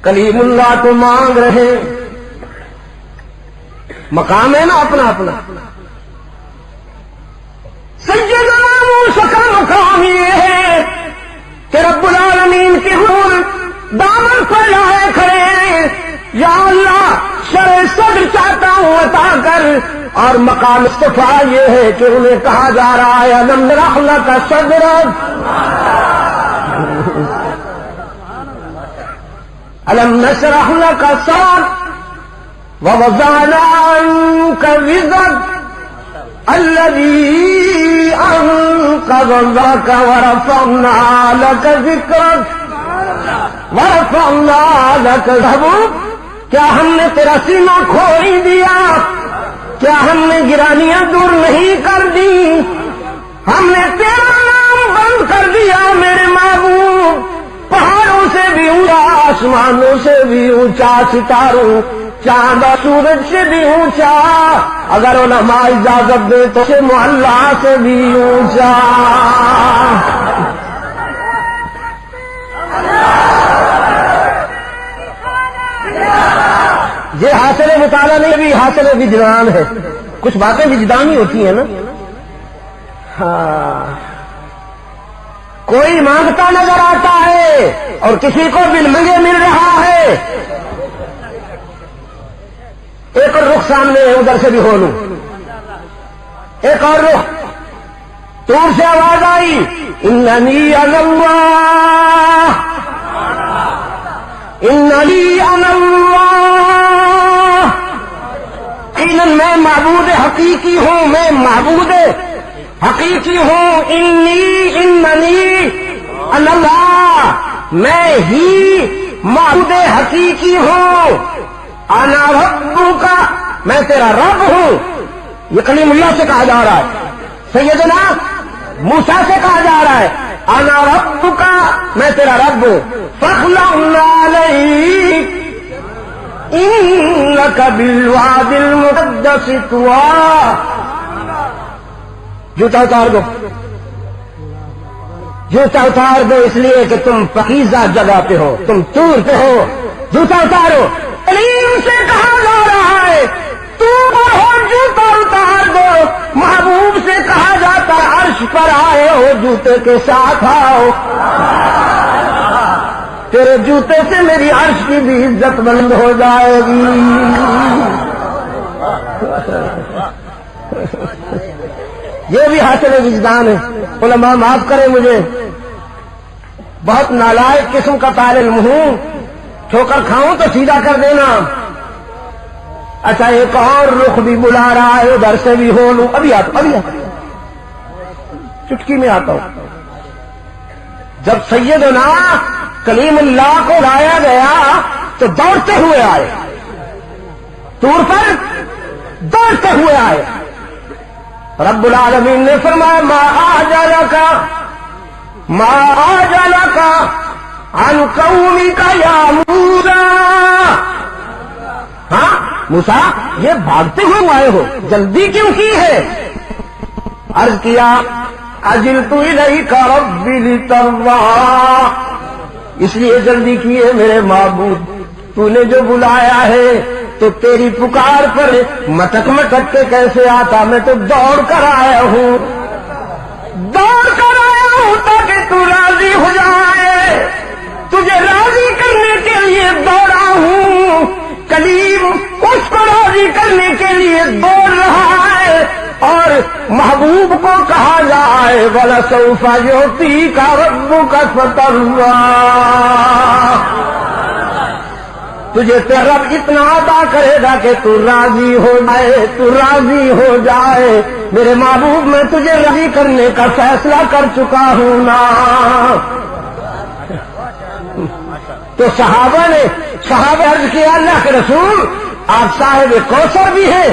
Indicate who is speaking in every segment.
Speaker 1: کلیم اللہ تو مانگ رہے، مقام ہے نا اپنا اپنا. سیدنا موسیٰ کا مقام یہ ہے کہ رب العالمین کی حضور دامن پھیلائے کھڑے ہیں، یا اللہ شرع صدر چاہتا ہوں عطا کر. اور مقام اصطفیٰ یہ ہے کہ انہیں کہا جا رہا ہے الم نشرح لک صدرک، الم نشرح لک صدرک ووضعنا عنک وزرک الذی انقض ظہرک ورفعنا لک ذکرک ورفعنا لک ذکرک. کیا ہم نے تیرا سینہ کھول دیا؟ کیا ہم نے گرانیاں دور نہیں کر دی؟ ہم نے تیرا نام بند کر دیا میرے محبوب. پہاڑوں سے بھی اونچا، آسمانوں سے بھی اونچا، ستاروں چاند اور سورج سے بھی اونچا، اگر علماء اجازت دے تو سے محلہ سے بھی اونچا. یہ حاصل مطالعہ نہیں بھی حاصل وجدان ہے. کچھ باتیں وجدانی ہوتی ہیں نا. ہاں، کوئی مانگتا نظر آتا ہے اور کسی کو بن منگے مل رہا ہے. ایک اور رخ سامنے ہے، ادھر سے بھی ہو لوں. ایک اور رخ، دور سے آواز آئی اننی انا اللہ، اننی انا اللہ. میں معبود حقیقی ہوں، میں معبود حقیقی ہوں. اننی انا اللہ، میں ہی معبود حقیقی ہوں. انا ربک، میں تیرا رب ہوں. یہ کلیم اللہ سے کہا جا رہا ہے، سیدنا موسیٰ سے کہا جا رہا ہے انا ربک، میں تیرا رب ہوں. فاخلعنا علیک انک بالوادی المقدس طویٰ. جوتا اتار دو، جوتا اتار دو، اس لیے کہ تم پاکیزہ جگہ پہ ہو، تم طور پہ ہو. جوتا اتارو. کلیم سے کہا جا رہا ہے طور پر ہو، جوتا اتار دو. محبوب سے کہا جاتا ہے عرش پر آئے ہو، جوتے کے ساتھ آؤ. تیرے جوتے سے میری عرش کی بھی عزت بلند ہو جائے گی. یہ بھی حاصل وجدان ہے. علماء معاف کریں مجھے، بہت نالائق قسم کا طالب علم ہوں. ٹھوکر کھاؤں تو سیدھا کر دینا. اچھا، ایک اور رخ بھی بلا رہا ہے، ادھر سے بھی ہو لوں. ابھی آتا، ابھی آتا، چٹکی میں آتا ہوں. جب سیدنا کلیم اللہ کو لایا گیا تو دوڑتے ہوئے آئے، طور پر دوڑتے ہوئے آئے. رب العالمین نے فرمایا ما اعجلک عن قومک یا موسیٰ. ہاں موسیٰ، یہ بھاگتے ہوئے آئے ہو، جلدی کیوں کی ہے؟ عرض کیا عجلت الیک ربی لترضیٰ، اس لیے جلدی کی ہے میرے معبود، تو نے جو بلایا ہے تو تیری پکار پر مٹک مٹک کے کیسے آتا. میں تو دوڑ کر آیا ہوں، دوڑ کر آیا ہوں تاکہ تو راضی ہو جائے. تجھے راضی کرنے کے لیے دوڑا ہوں. کلیم اس کو راضی کرنے کے لیے دوڑ رہا ہے. اور محبوب کو کہا جائے وَلَسَوْفَ يُعْطِيكَ رَبُّكَ فَتَرْضَىٰ، تجھے تیرا رب اتنا عطا کرے گا کہ تو راضی ہو جائے، تو راضی ہو جائے. میرے محبوب، میں تجھے راضی کرنے کا فیصلہ کر چکا ہوں نا. تو صحابہ عرض کیا اللہ کے رسول، آپ صاحب کوثر بھی ہیں،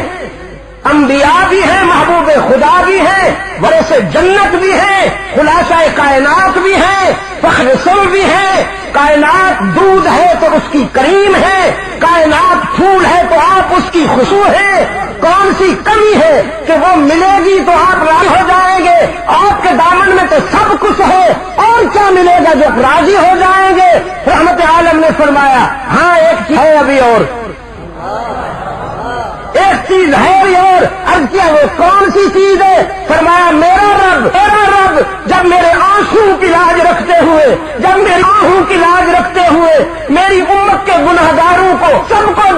Speaker 1: انبیاء بھی ہیں، محبوب خدا بھی ہیں، ورث جنت بھی ہیں، خلاصہ کائنات بھی ہیں، فخر سر بھی ہیں. کائنات دودھ ہے تو اس کی کریم ہے، کائنات پھول ہے تو آپ اس کی خوشبو ہے. کون سی کمی ہے کہ وہ ملے گی تو آپ راضی ہو جائیں گے؟ آپ کے دامن میں تو سب کچھ ہے، اور کیا ملے گا جو راضی ہو جائیں گے؟ رحمت عالم نے فرمایا ہاں ایک چیز ہے ابھی اور، ایک چیز ہے ابھی اور. عرض کیا وہ کون سی چیز ہے؟ فرمایا میرا رب جب میرے آنسو کی لاج رکھتے ہوئے، جب میری آہوں کی لاج رکھتے ہوئے میری امت کے گنہگاروں کو سب کو